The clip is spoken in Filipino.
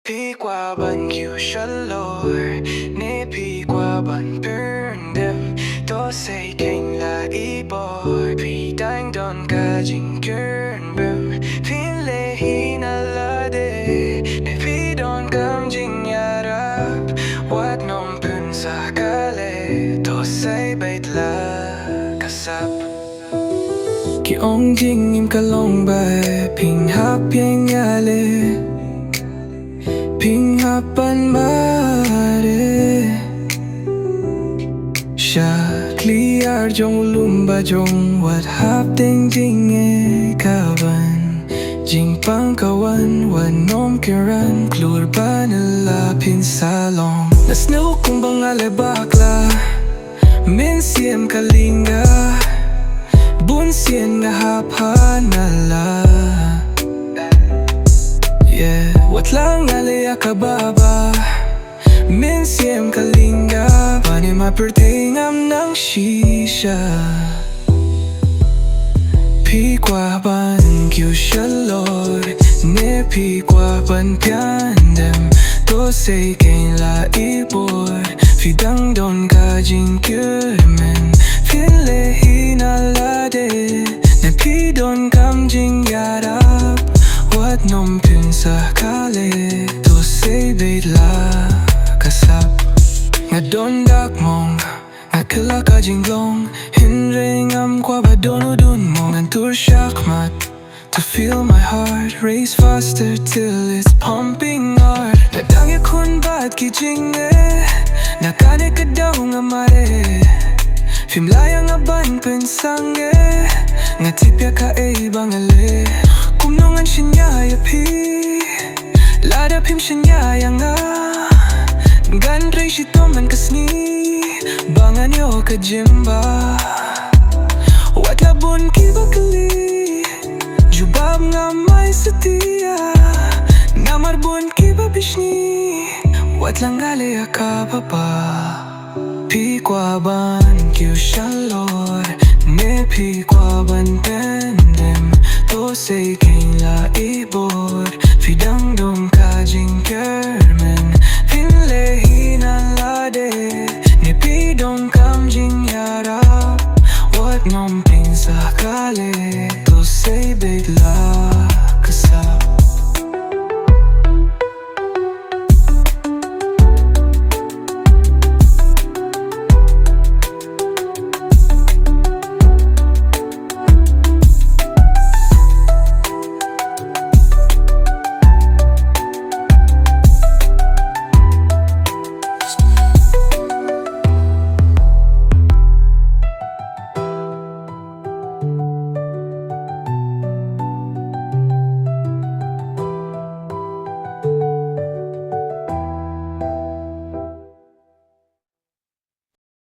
kwah ban kiew shalor ne kwah ban dem to sei keiñ la boy dang don ka jing Phin lade ne donkam jing iarap sa kale to sei beit kasap jing im kalong bay hapdeng ialeh hapan mareh kliar jong jong hapdeng jing kaban Jingpang kawan kynran Khlur nylla Phin salong sngew kumba bakla Mynsiem lynga Bunsien nylla Watla kaba Mynsiem lynga Pani mapertingam ng shisha kwah ban kiew shalor ne kwah ban dem to sei keiñ la dang don ka jing kyrmen Phin lade ne donkam jing iarap Phin sa kale to sei beit kasap nga don mong kala ka jong hinring kwah ba dun mo tur shakmat to feel my heart race faster till it's pumping hard nadangya kun ba't jing nakane ka daw nga mareh laya nga ban pensangge nga tipya ka bangale kumnongan sinyaya lada sinyaya nga gandre shitoman kasni bangan yo ka jimba Watla bun kali jubab nga may setia namar bun bishni Watla kaba kwah ban kiew shalor ne kwah ban dem to sei keiñ la dang don